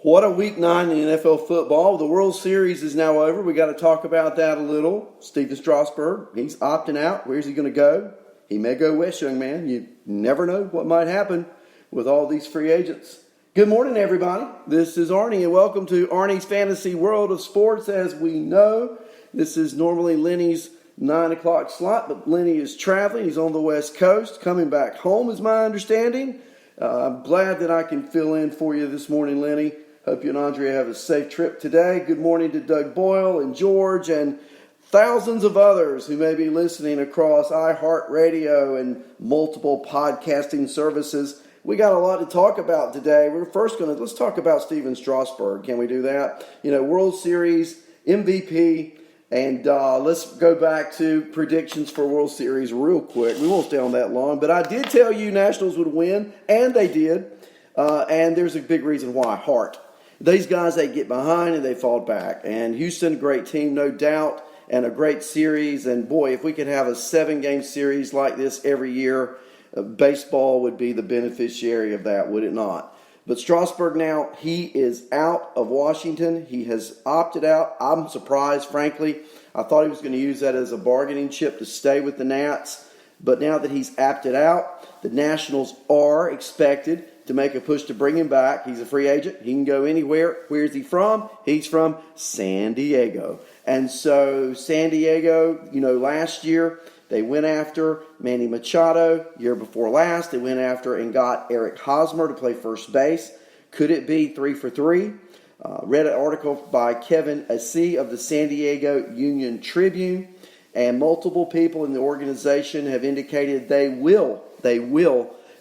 What a week 9 in NFL football. The World Series is now over. We got to talk about that a little. Steven Strasburg, he's opting out. Where's he going to go? He may go west, young man. You never know what might happen with all these free agents. Good morning, everybody. This is Arnie, and welcome to Arnie's Fantasy World of Sports. As we know, this is normally Lenny's 9 o'clock slot, but Lenny is traveling. He's on the West Coast, coming back home is my understanding. I'm glad that I can fill in for you this morning, Lenny. Hope you and Andrea have a safe trip today. Good morning to Doug Boyle and George and thousands of others who may be listening across iHeartRadio and multiple podcasting services. We got a lot to talk about today. Let's talk about Steven Strasburg. Can we do that? World Series, MVP, and let's go back to predictions for World Series real quick. We won't stay on that long, but I did tell you Nationals would win, and they did. And there's a big reason why, heart. These guys, they get behind and they fall back. And Houston, great team, no doubt, and a great series. And boy, if we could have a 7-game series like this every year, baseball would be the beneficiary of that, would it not? But Strasburg now, he is out of Washington. He has opted out. I'm surprised, frankly. I thought he was going to use that as a bargaining chip to stay with the Nats. But now that he's opted out, the Nationals are expected to make a push to bring him back. He's a free agent. He can go anywhere. Where's he from? He's from San Diego. And so San Diego, last year they went after Manny Machado. Year before last, they went after and got Eric Hosmer to play first base. Could it be 3 for 3? Read an article by Kevin Assi of the San Diego Union Tribune. And multiple people in the organization have indicated they will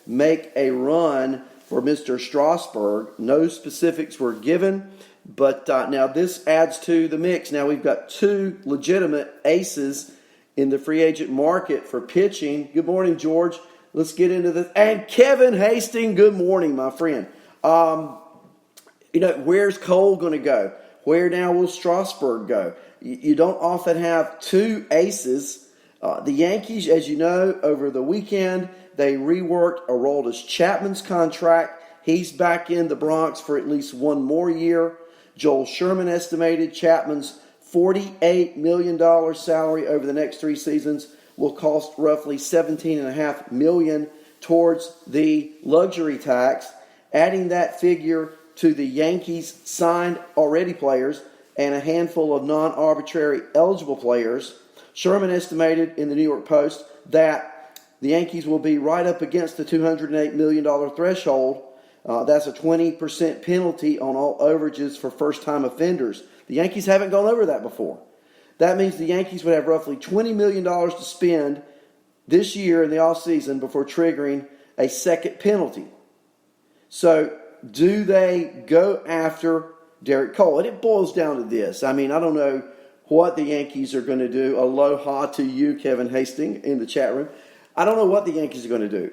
make a run for Mr. Strasburg. No specifics were given, but now this adds to the mix. Now we've got 2 legitimate aces in the free agent market for pitching. Good morning, George. Let's get into this. And Kevin Hastings, good morning, my friend. Where's Cole going to go? Where now will Strasburg go? You don't often have 2 aces. The Yankees, as you know, over the weekend, they reworked Aroldis Chapman's contract. He's back in the Bronx for at least 1 more year. Joel Sherman estimated Chapman's $48 million salary over the next 3 seasons will cost roughly $17.5 million towards the luxury tax. Adding that figure to the Yankees' signed already players and a handful of non-arbitrary eligible players, Sherman estimated in the New York Post that the Yankees will be right up against the $208 million threshold. That's a 20% penalty on all overages for first-time offenders. The Yankees haven't gone over that before. That means the Yankees would have roughly $20 million to spend this year in the offseason before triggering a second penalty. So do they go after Derek Cole? And it boils down to this. I don't know what the Yankees are going to do. Aloha to you, Kevin Hastings, in the chat room. I don't know what the Yankees are going to do.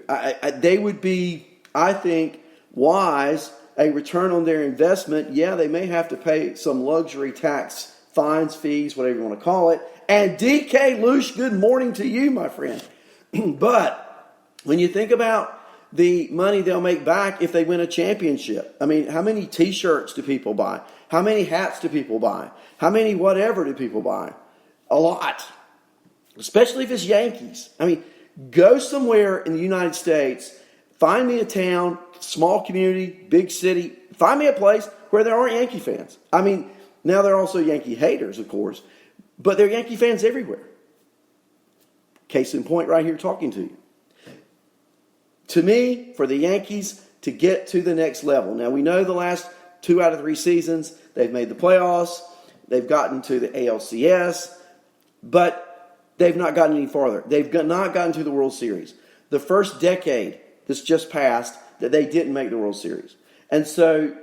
They would be, I think, wise, a return on their investment. Yeah, they may have to pay some luxury tax, fines, fees, whatever you want to call it. And DK Lush, good morning to you, my friend. But when you think about the money they'll make back if they win a championship, how many T-shirts do people buy? How many hats do people buy? How many whatever do people buy? A lot. Especially if it's Yankees. Go somewhere in the United States, find me a town, small community, big city, find me a place where there aren't Yankee fans. Now there are also Yankee haters, of course, but there are Yankee fans everywhere. Case in point right here talking to you. To me, for the Yankees to get to the next level. Now we know the last 2 out of 3 seasons, they've made the playoffs, they've gotten to the ALCS, but they've not gotten any farther. They've not gotten to the World Series. The first decade that's just passed that they didn't make the World Series. And so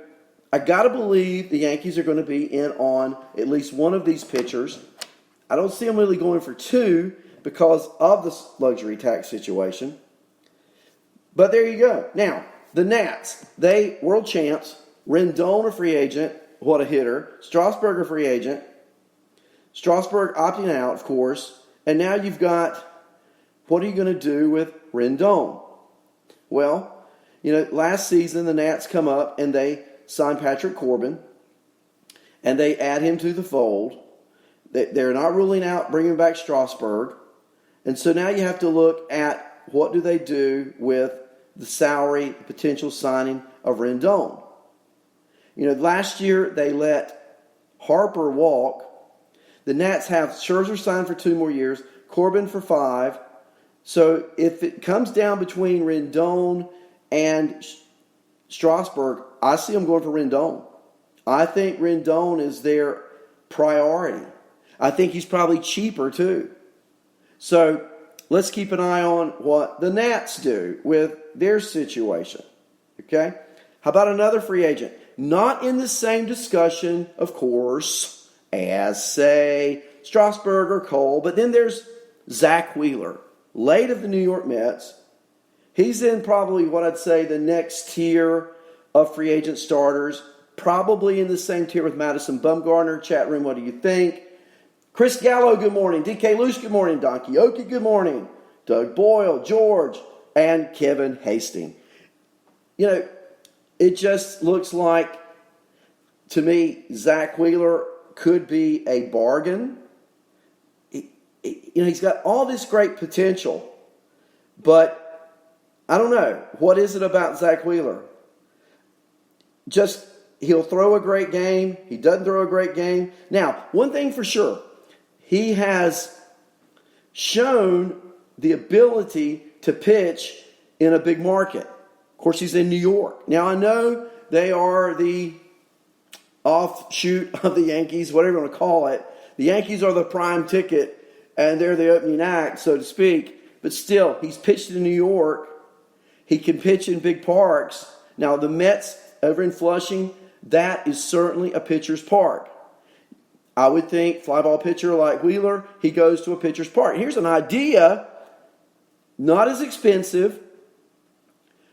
I got to believe the Yankees are going to be in on at least one of these pitchers. I don't see them really going for 2 because of the luxury tax situation. But there you go. Now, the Nats, they world champs. Rendon a free agent. What a hitter. Strasburg a free agent. Strasburg opting out, of course. And now you've got, what are you going to do with Rendon? Well, last season the Nats come up and they sign Patrick Corbin, and they add him to the fold. They're not ruling out bringing back Strasburg. And so now you have to look at what do they do with the salary potential signing of Rendon. Last year they let Harper walk. The Nats have Scherzer signed for 2 more years, Corbin for 5. So if it comes down between Rendon and Strasburg, I see them going for Rendon. I think Rendon is their priority. I think he's probably cheaper too. So let's keep an eye on what the Nats do with their situation. Okay? How about another free agent? Not in the same discussion, of course, as, say, Strasburg or Cole, but then there's Zach Wheeler, late of the New York Mets. He's in probably what I'd say the next tier of free agent starters, probably in the same tier with Madison Bumgarner. Chat room, what do you think? Chris Gallo, good morning. DK Luce, good morning. Donkey Okie, good morning. Doug Boyle, George, and Kevin Hastings. It just looks like, to me, Zach Wheeler could be a bargain. He's got all this great potential, but I don't know. What is it about Zach Wheeler? Just, he'll throw a great game. He doesn't throw a great game. Now, one thing for sure, he has shown the ability to pitch in a big market. Of course, he's in New York. Now, I know they are the offshoot of the Yankees, whatever you want to call it. The Yankees are the prime ticket, and they're the opening act, so to speak. But still, he's pitched in New York. He can pitch in big parks. Now, the Mets over in Flushing, that is certainly a pitcher's park. I would think fly ball pitcher like Wheeler, he goes to a pitcher's park. Here's an idea, not as expensive.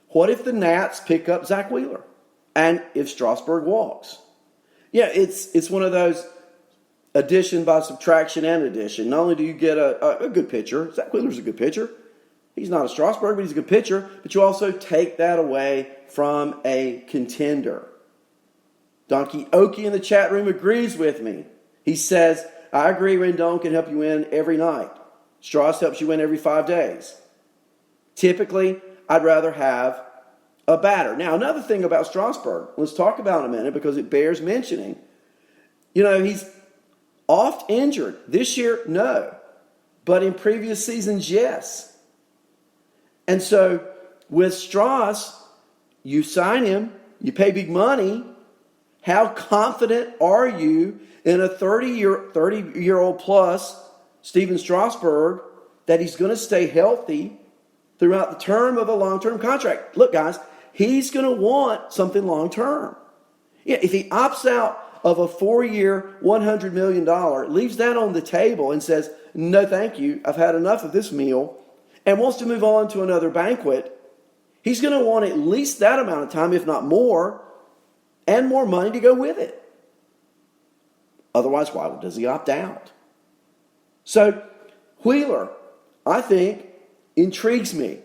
What if the Nats pick up Zach Wheeler? And if Strasburg walks? Yeah, it's one of those addition by subtraction and addition. Not only do you get a good pitcher, Zach Wheeler's a good pitcher. He's not a Strasburg, but he's a good pitcher. But you also take that away from a contender. Donkey Okie in the chat room agrees with me. He says, I agree, Rendon can help you win every night. Strauss helps you win every 5 days. Typically, I'd rather have a batter. Now, another thing about Strasburg, let's talk about in a minute because it bears mentioning. He's oft injured. This year, no. But in previous seasons, yes. And so, with Strauss, you sign him, you pay big money. How confident are you in a 30-year-old plus Steven Strasburg that he's going to stay healthy throughout the term of a long-term contract? Look, guys, he's going to want something long-term. Yeah, if he opts out of a 4-year, $100 million, leaves that on the table and says, no, thank you, I've had enough of this meal, and wants to move on to another banquet, he's going to want at least that amount of time, if not more, and more money to go with it. Otherwise, why does he opt out? So, Wheeler, I think, intrigues me.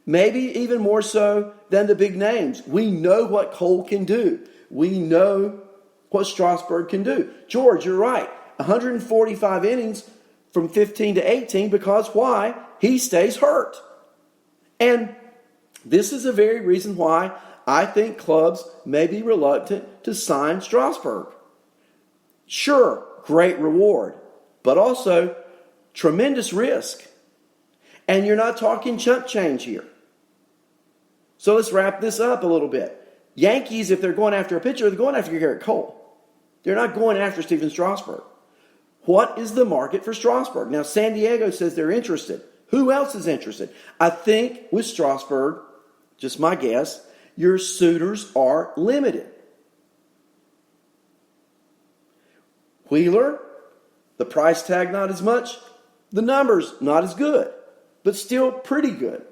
Maybe even more so than the big names. We know what Cole can do. We know what Strasburg can do. George, you're right. 145 innings from 15 to 18 because why? He stays hurt. And this is the very reason why I think clubs may be reluctant to sign Strasburg. Sure, great reward, but also tremendous risk. And you're not talking chump change here. So let's wrap this up a little bit. Yankees, if they're going after a pitcher, they're going after Garrett Cole. They're not going after Steven Strasburg. What is the market for Strasburg? Now, San Diego says they're interested. Who else is interested? I think with Strasburg, just my guess, your suitors are limited. Wheeler, the price tag not as much, the numbers not as good, but still pretty good.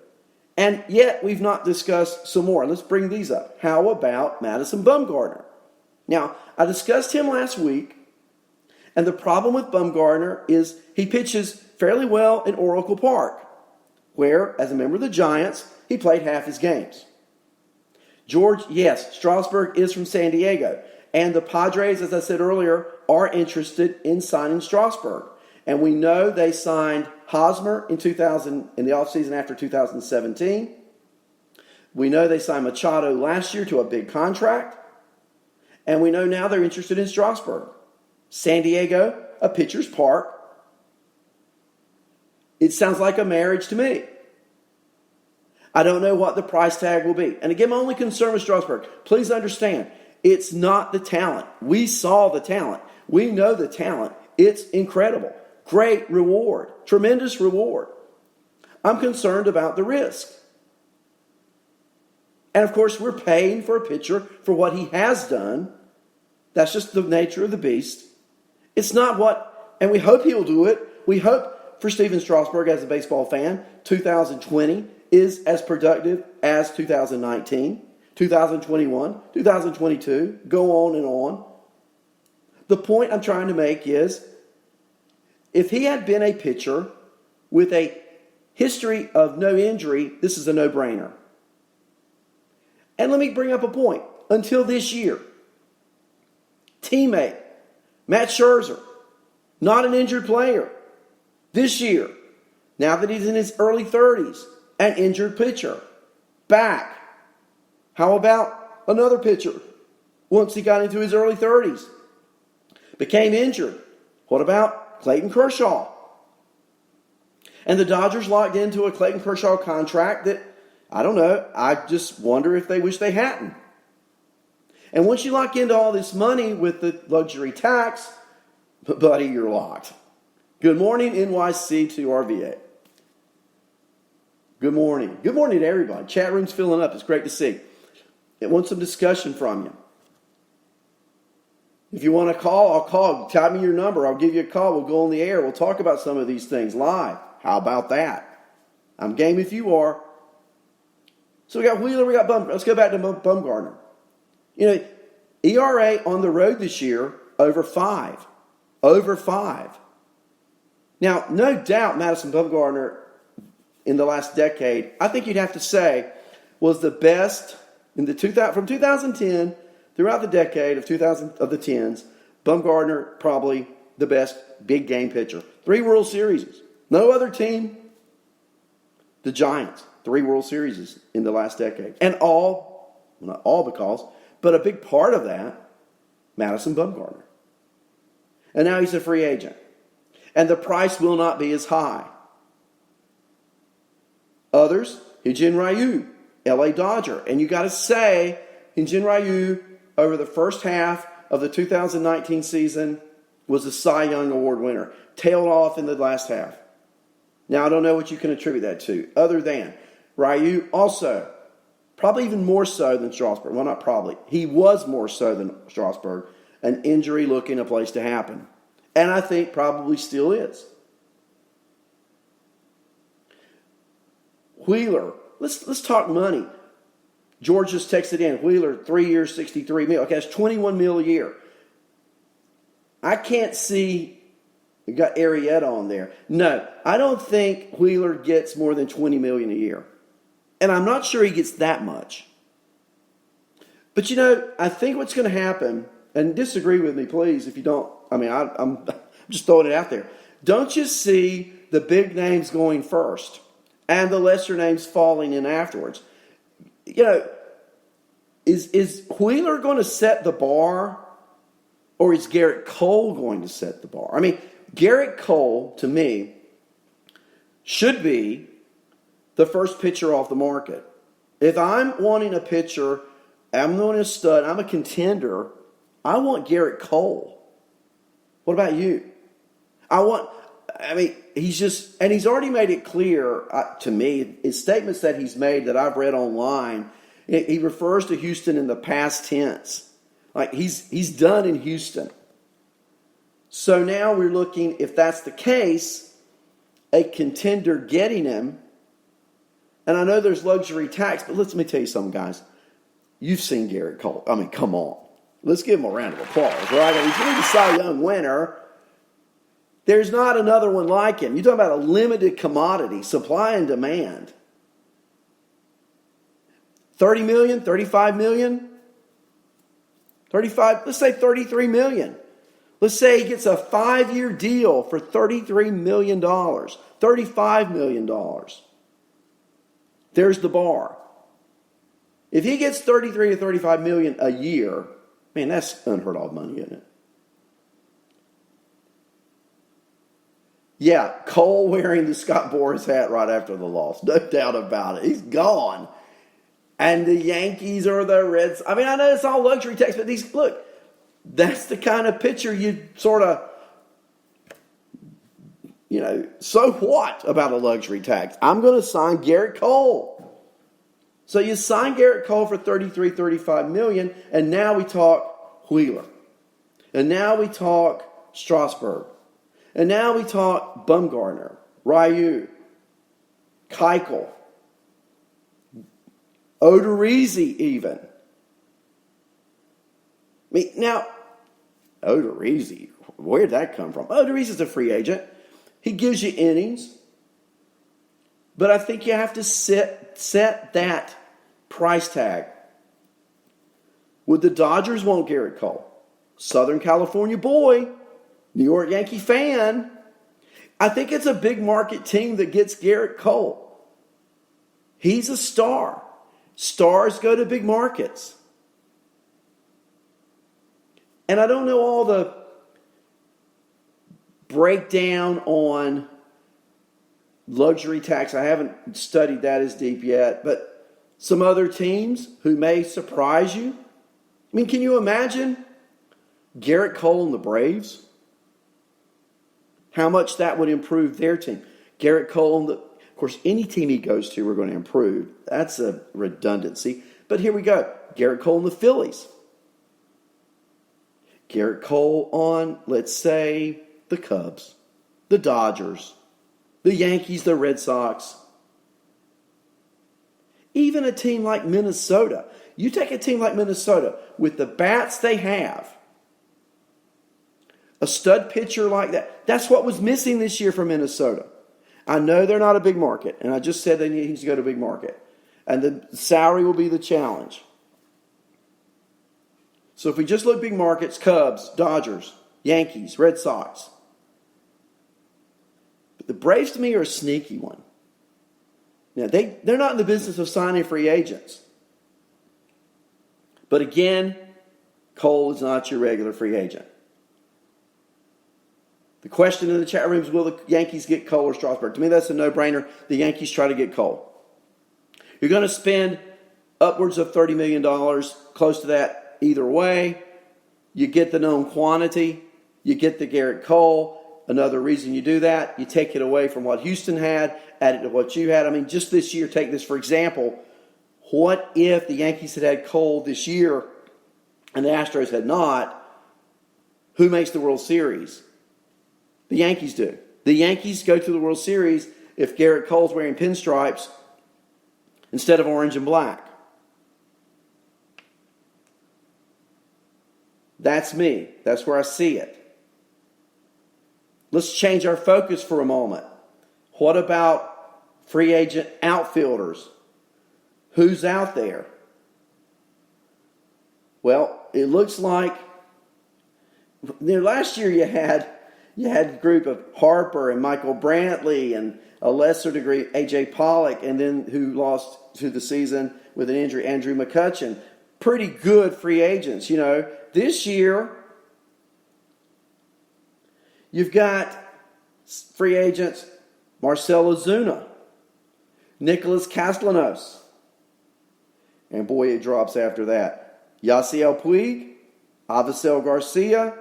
And yet we've not discussed some more. Let's bring these up. How about Madison Bumgarner? Now, I discussed him last week, and the problem with Bumgarner is he pitches fairly well in Oracle Park, where, as a member of the Giants, he played half his games. George, yes, Strasburg is from San Diego. And the Padres, as I said earlier, are interested in signing Strasburg. And we know they signed Hosmer in the offseason after 2017. We know they signed Machado last year to a big contract. And we know now they're interested in Strasburg. San Diego, a pitcher's park. It sounds like a marriage to me. I don't know what the price tag will be. And again, my only concern with Strasburg, please understand, it's not the talent. We saw the talent. We know the talent. It's incredible. Great reward. Tremendous reward. I'm concerned about the risk. And of course, we're paying for a pitcher for what he has done. That's just the nature of the beast. It's not what, and we hope he'll do it. We hope for Steven Strasburg, as a baseball fan, 2020 is as productive as 2019, 2021, 2022, go on and on. The point I'm trying to make is, if he had been a pitcher with a history of no injury, this is a no-brainer. And let me bring up a point. Until this year, teammate, Matt Scherzer, not an injured player. This year, now that he's in his early 30s, an injured pitcher. Back. How about another pitcher? Once he got into his early 30s, became injured. What about Clayton Kershaw? And the Dodgers locked into a Clayton Kershaw contract that, I don't know, I just wonder if they wish they hadn't. And once you lock into all this money with the luxury tax, buddy, you're locked. Good morning, NYC to RVA. Good morning. Good morning to everybody. Chat room's filling up. It's great to see. I want some discussion from you. If you want to call, I'll call. Type me your number. I'll give you a call. We'll go on the air. We'll talk about some of these things live. How about that? I'm game if you are. So we got Wheeler, we got Bumgarner. Let's go back to Bumgarner. You know, ERA on the road this year, over 5. Over 5. Now, no doubt Madison Bumgarner in the last decade, I think you'd have to say, was the best in from 2010 throughout the decade of the 10s. Bumgarner probably the best big game pitcher. 3 World Series. No other team. The Giants, 3 World Series in the last decade. And not all because, but a big part of that, Madison Bumgarner. And now he's a free agent. And the price will not be as high. Others, Hyun-Jin Ryu, LA Dodger. And you got to say, Hyun-Jin Ryu, over the first half of the 2019 season, was a Cy Young Award winner. Tailed off in the last half. Now, I don't know what you can attribute that to, other than Ryu also, probably even more so than Strasburg. Well, not probably. He was more so than Strasburg. An injury looking a place to happen. And I think probably still is. Wheeler, let's talk money. George just texted in. Wheeler, 3 years, $63 million. Okay, that's $21 million a year. I can't see, you got Arrieta on there. No, I don't think Wheeler gets more than $20 million a year. And I'm not sure he gets that much. But you know, I think what's going to happen, and disagree with me, please, if you don't. I mean, I'm just throwing it out there. Don't you see the big names going first and the lesser names falling in afterwards? You know, is Wheeler going to set the bar, or is Garrett Cole going to set the bar? I mean, Garrett Cole, to me, should be the first pitcher off the market. If I'm wanting a pitcher, I'm wanting a stud, I'm a contender, I want Garrett Cole. What about you? He's already made it clear to me, in statements that he's made that I've read online, he refers to Houston in the past tense. Like he's done in Houston. So now we're looking, if that's the case, a contender getting him. And I know there's luxury tax, but let me tell you something, guys. You've seen Garrett Cole. I mean, come on. Let's give him a round of applause, right? I mean, he's going to be Cy Young winner. There's not another one like him. You're talking about a limited commodity, supply and demand. 30 million, 35 million, 35, let's say 33 million. Let's say he gets a 5-year deal for $33 million, $35 million. There's the bar. If he gets 33 to 35 million a year, man, that's unheard of money, isn't it? Yeah, Cole wearing the Scott Boras hat right after the loss. No doubt about it. He's gone. And the Yankees are the Reds. I mean, I know it's all luxury tax, but look, that's the kind of pitcher you sort of, so what about a luxury tax? I'm going to sign Garrett Cole. So you sign Garrett Cole for $33, $35 million, and now we talk Wheeler. And now we talk Strasburg. And now we talk Bumgarner, Ryu, Keuchel, Odorizzi even. I mean, now, Odorizzi, where'd that come from? Odorizzi's a free agent. He gives you innings. But I think you have to set that price tag. Would the Dodgers want Garrett Cole? Southern California boy, New York Yankee fan. I think it's a big market team that gets Garrett Cole. He's a star. Stars go to big markets. And I don't know all the breakdown on luxury tax. I haven't studied that as deep yet. But some other teams who may surprise you. I mean, can you imagine Garrett Cole and the Braves? How much that would improve their team. Garrett Cole, of course, any team he goes to, we're going to improve. That's a redundancy. But here we go. Garrett Cole and the Phillies. Garrett Cole on, let's say, the Cubs, the Dodgers, the Yankees, the Red Sox. Even a team like Minnesota. You take a team like Minnesota with the bats they have. A stud pitcher like that. That's what was missing this year for Minnesota. I know they're not a big market, and I just said they need to go to a big market. And the salary will be the challenge. So if we just look big markets, Cubs, Dodgers, Yankees, Red Sox. But the Braves to me are a sneaky one. Now, they're not in the business of signing free agents. But again, Cole is not your regular free agent. The question in the chat room is, will the Yankees get Cole or Strasburg? To me, that's a no-brainer. The Yankees try to get Cole. You're going to spend upwards of $30 million, close to that either way. You get the known quantity. You get the Garrett Cole. Another reason you do that, you take it away from what Houston had, add it to what you had. I mean, just this year, take this for example. What if the Yankees had Cole this year and the Astros had not? Who makes the World Series? The Yankees do. The Yankees go to the World Series if Garrett Cole's wearing pinstripes instead of orange and black. That's me. That's where I see it. Let's change our focus for a moment. What about free agent outfielders? Who's out there? Well, it looks like last year you had a group of Harper and Michael Brantley and a lesser degree A.J. Pollock, and then who lost to the season with an injury, Andrew McCutchen. Pretty good free agents, This year, you've got free agents Marcell Ozuna, Nicholas Castellanos, and boy, it drops after that. Yasiel Puig, Avisail Garcia,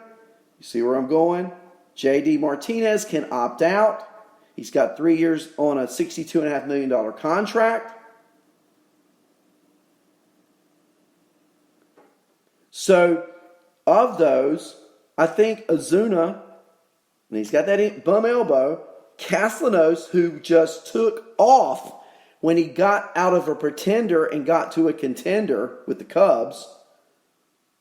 you see where I'm going? J.D. Martinez can opt out. He's got 3 years on a $62.5 million contract. So, of those, I think Ozuna, and he's got that bum elbow, Castellanos, who just took off when he got out of a pretender and got to a contender with the Cubs.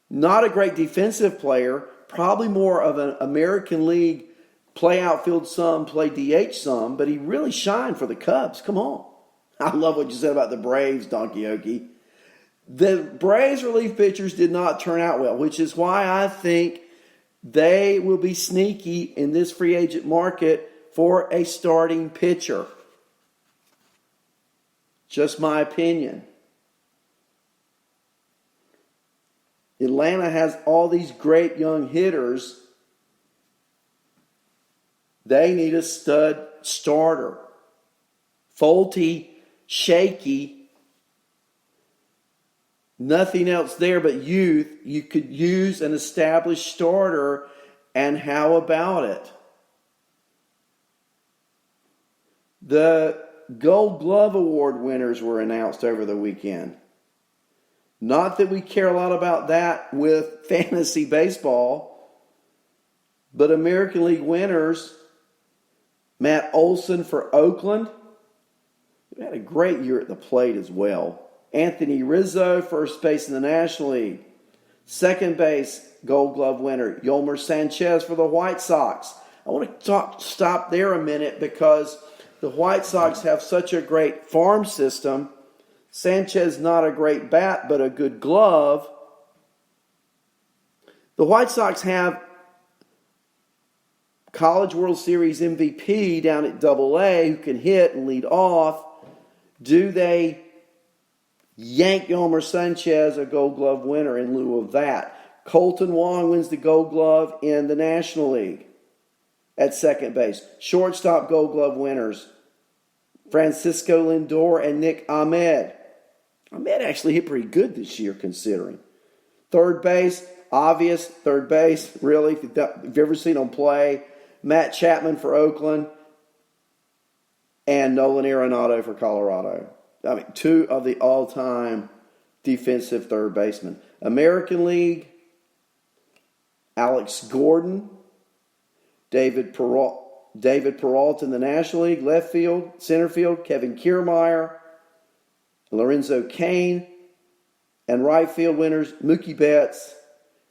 Not a great defensive player, probably more of an American League play outfield some, play DH some, but he really shined for the Cubs. Come on. I love what you said about the Braves, Donkey Okie. The Braves relief pitchers did not turn out well, which is why I think they will be sneaky in this free agent market for a starting pitcher. Just my opinion. Atlanta has all these great young hitters. They need a stud starter. Faulty, shaky, nothing else there but youth. You could use an established starter, and how about it? The Gold Glove Award winners were announced over the weekend. Not that we care a lot about that with fantasy baseball, but American League winners, Matt Olson for Oakland, he had a great year at the plate as well. Anthony Rizzo, first base in the National League. Second base, Gold Glove winner, Yolmer Sanchez for the White Sox. I want to stop there a minute because the White Sox have such a great farm system. Sanchez, not a great bat, but a good glove. The White Sox have College World Series MVP down at Double-A who can hit and lead off. Do they yank Yolmer Sanchez a Gold Glove winner in lieu of that? Colton Wong wins the Gold Glove in the National League at second base. Shortstop Gold Glove winners, Francisco Lindor and Nick Ahmed. Ahmed actually hit pretty good this year considering. Third base, obvious, third base, really, if you've ever seen him play, Matt Chapman for Oakland and Nolan Arenado for Colorado. I mean, two of the all-time defensive third basemen. American League, Alex Gordon, David Peralta in the National League, left field, center field, Kevin Kiermaier, Lorenzo Cain, and right field winners, Mookie Betts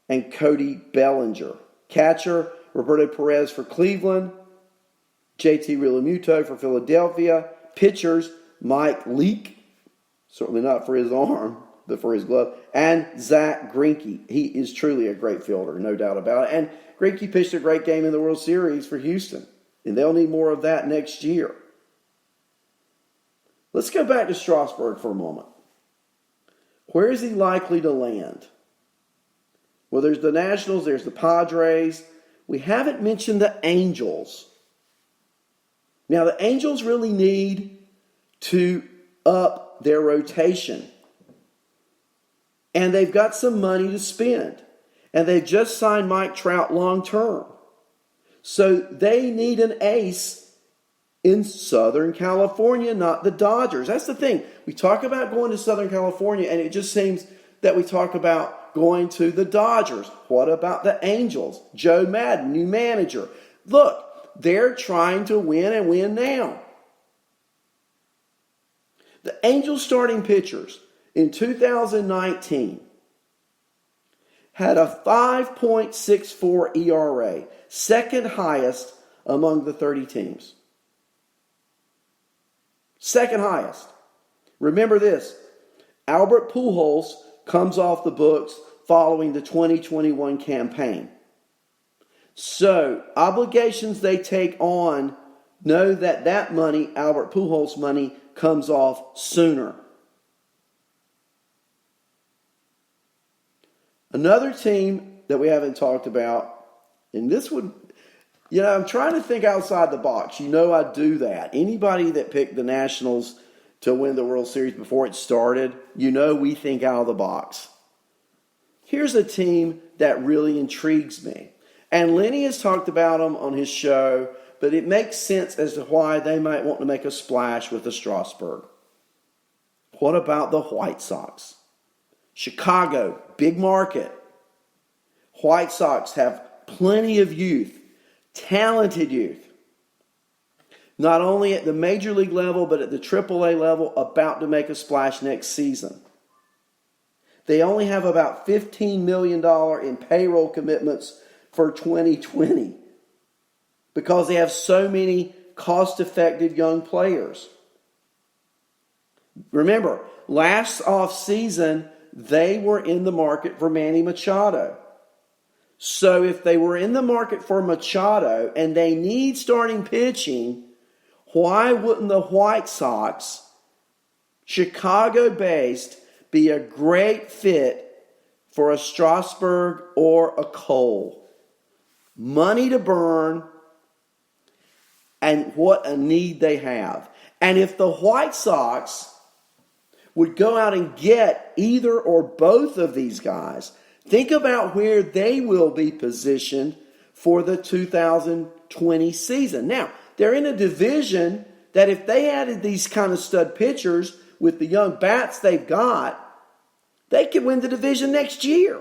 and Cody Bellinger. Catcher, Roberto Perez for Cleveland, JT Realmuto for Philadelphia. Pitchers, Mike Leake, certainly not for his arm, but for his glove, and Zach Greinke. He is truly a great fielder, no doubt about it. And Greinke pitched a great game in the World Series for Houston, and they'll need more of that next year. Let's go back to Strasburg for a moment. Where is he likely to land? Well, there's the Nationals, there's the Padres. We haven't mentioned the Angels. Now, the Angels really need to up their rotation. And they've got some money to spend. And they've just signed Mike Trout long term. So they need an ace in Southern California, not the Dodgers. That's the thing. We talk about going to Southern California, and it just seems that we talk about going to the Dodgers. What about the Angels? Joe Madden, new manager. Look, they're trying to win and win now. The Angels starting pitchers in 2019 had a 5.64 ERA, second highest among the 30 teams. Second highest. Remember this, Albert Pujols comes off the books following the 2021 campaign. So, obligations they take on, know that money, Albert Pujols' money, comes off sooner. Another team that we haven't talked about, and this would, I'm trying to think outside the box. I do that. Anybody that picked the Nationals to win the World Series before it started, we think out of the box. Here's a team that really intrigues me. And Lenny has talked about them on his show, but it makes sense as to why they might want to make a splash with the Strasburg. What about the White Sox? Chicago, big market. White Sox have plenty of youth, talented youth. Not only at the major league level, but at the AAA level, about to make a splash next season. They only have about $15 million in payroll commitments for 2020 because they have so many cost-effective young players. Remember, last offseason, they were in the market for Manny Machado. So if they were in the market for Machado and they need starting pitching, why wouldn't the White Sox, Chicago-based, be a great fit for a Strasburg or a Cole? Money to burn, and what a need they have. And if the White Sox would go out and get either or both of these guys, think about where they will be positioned for the 2020 season. Now, they're in a division that if they added these kind of stud pitchers with the young bats they've got, they could win the division next year.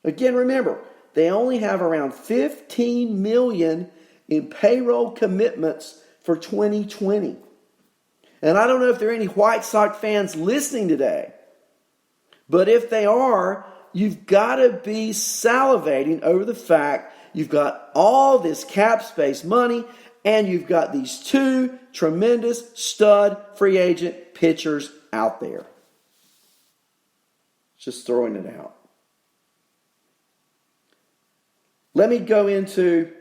Again, remember, they only have around $15 million in payroll commitments for 2020. And I don't know if there are any White Sox fans listening today, but if they are, you've got to be salivating over the fact you've got all this cap space money and you've got these two tremendous stud free agent pitchers out there. Just throwing it out. Let me go into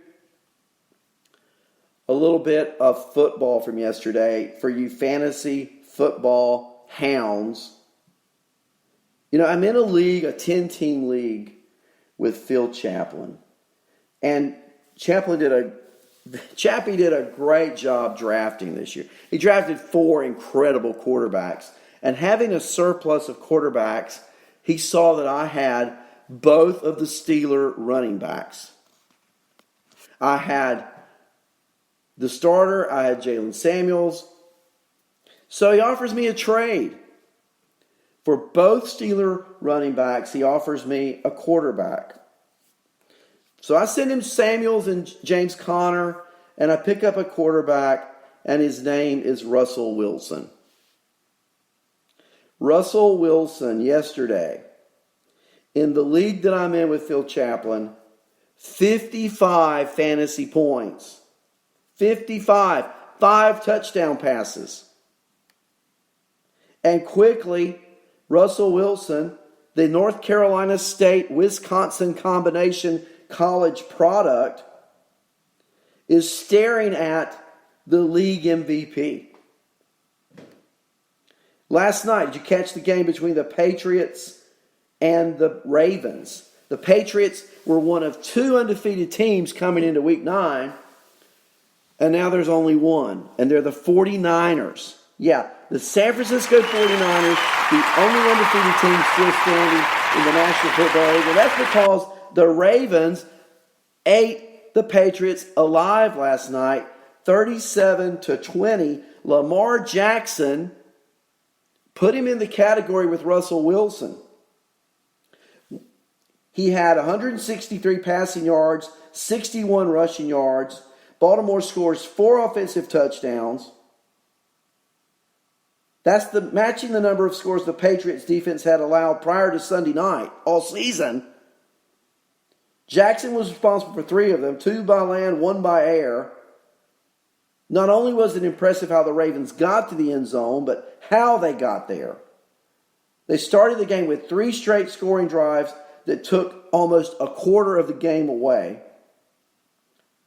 a little bit of football from yesterday for you fantasy football hounds. You know, I'm in a league, a 10-team league with Phil Chaplin. And Chappie did a great job drafting this year. He drafted 4 incredible quarterbacks. And having a surplus of quarterbacks, he saw that I had both of the Steeler running backs. I had the starter, I had Jalen Samuels. So he offers me a trade. For both Steeler running backs, he offers me a quarterback. So I send him Samuels and James Conner, and I pick up a quarterback, and his name is Russell Wilson. Russell Wilson, yesterday, in the league that I'm in with Phil Chaplin, 55 fantasy points. 55. 5 touchdown passes. And quickly, Russell Wilson, the North Carolina State-Wisconsin combination college product, is staring at the league MVP. Last night, did you catch the game between the Patriots and the Ravens? The Patriots were one of 2 undefeated teams coming into Week 9, and now there's only one, and they're the 49ers. Yeah, the San Francisco 49ers, the only undefeated team still standing in the National Football League, and that's because the Ravens ate the Patriots alive last night, 37-20. Lamar Jackson put him in the category with Russell Wilson. He had 163 passing yards, 61 rushing yards. Baltimore scores 4 offensive touchdowns. That's matching the number of scores the Patriots defense had allowed prior to Sunday night, all season. Jackson was responsible for 3 of them, 2 by land, 1 by air. Not only was it impressive how the Ravens got to the end zone, but how they got there. They started the game with 3 straight scoring drives that took almost a quarter of the game away.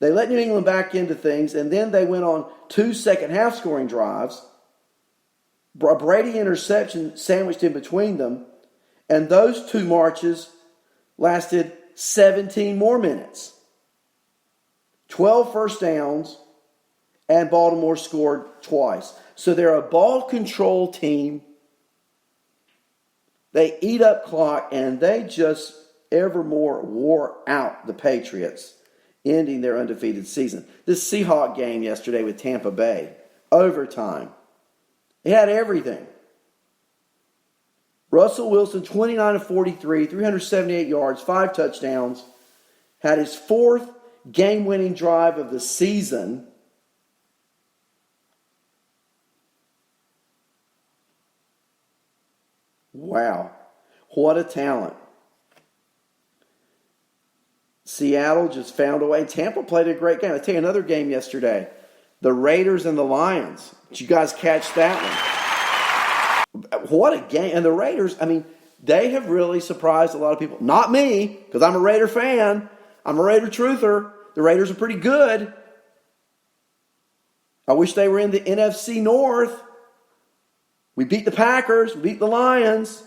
They let New England back into things, and then they went on 2 second-half scoring drives. A Brady interception sandwiched in between them, and those 2 marches lasted 17 more minutes. 12 first downs, and Baltimore scored twice. So they're a ball control team. They eat up clock, and they just evermore wore out the Patriots, ending their undefeated season. This Seahawk game yesterday with Tampa Bay, overtime. It had everything. Russell Wilson, 29 of 43, 378 yards, 5 touchdowns, had his 4th game-winning drive of the season. Wow, what a talent. Seattle just found a way. Tampa played a great game. I'll tell you another game yesterday. The Raiders and the Lions. Did you guys catch that one? what a game. And the Raiders, I mean, they have really surprised a lot of people. Not me, because I'm a Raider fan. I'm a Raider truther. The Raiders are pretty good. I wish they were in the NFC North. We beat the Packers. We beat the Lions.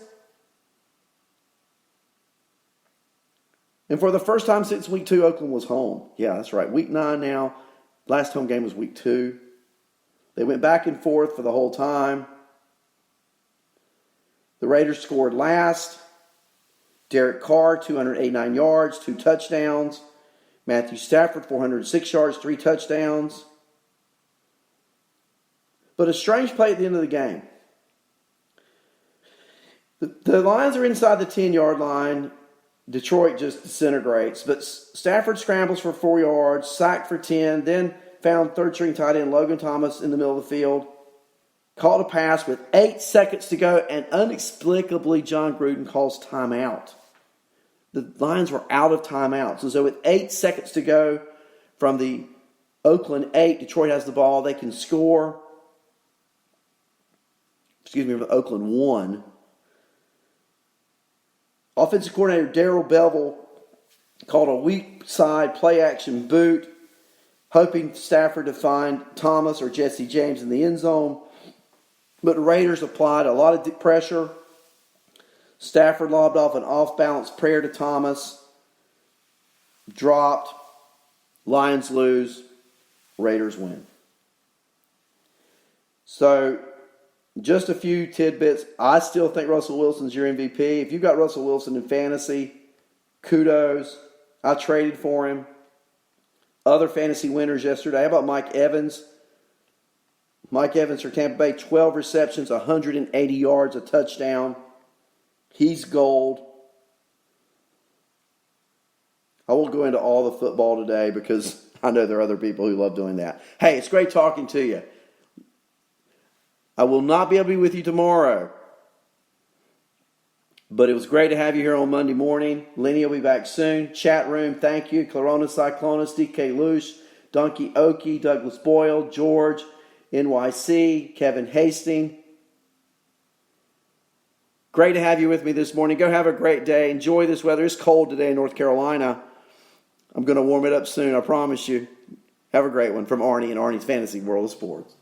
And for the first time since week 2, Oakland was home. Yeah, that's right. Week 9 now. Last home game was week 2. They went back and forth for the whole time. The Raiders scored last. Derek Carr, 289 yards, 2 touchdowns. Matthew Stafford, 406 yards, 3 touchdowns. But a strange play at the end of the game. The Lions are inside the 10-yard line. Detroit just disintegrates. But Stafford scrambles for 4 yards, sacked for 10, then found third-string tight end Logan Thomas in the middle of the field. Called a pass with 8 seconds to go, and inexplicably John Gruden calls timeout. The Lions were out of timeouts. And so with 8 seconds to go from the Oakland 8, Detroit has the ball. They can score. From the Oakland 1. Offensive coordinator Darrell Bevell called a weak side play-action boot, hoping Stafford to find Thomas or Jesse James in the end zone. But the Raiders applied a lot of pressure. Stafford lobbed off an off-balance prayer to Thomas. Dropped. Lions lose. Raiders win. So, just a few tidbits. I still think Russell Wilson's your MVP. If you've got Russell Wilson in fantasy, kudos. I traded for him. Other fantasy winners yesterday. How about Mike Evans? Mike Evans for Tampa Bay, 12 receptions, 180 yards, a touchdown. He's gold. I won't go into all the football today because I know there are other people who love doing that. Hey, it's great talking to you. I will not be able to be with you tomorrow. But it was great to have you here on Monday morning. Lenny will be back soon. Chat room, thank you. Clarona Cyclonus, DK Lush, Donkey Okie, Douglas Boyle, George, NYC, Kevin Hastings. Great to have you with me this morning. Go have a great day. Enjoy this weather. It's cold today in North Carolina. I'm going to warm it up soon, I promise you. Have a great one from Arnie and Arnie's Fantasy World of Sports.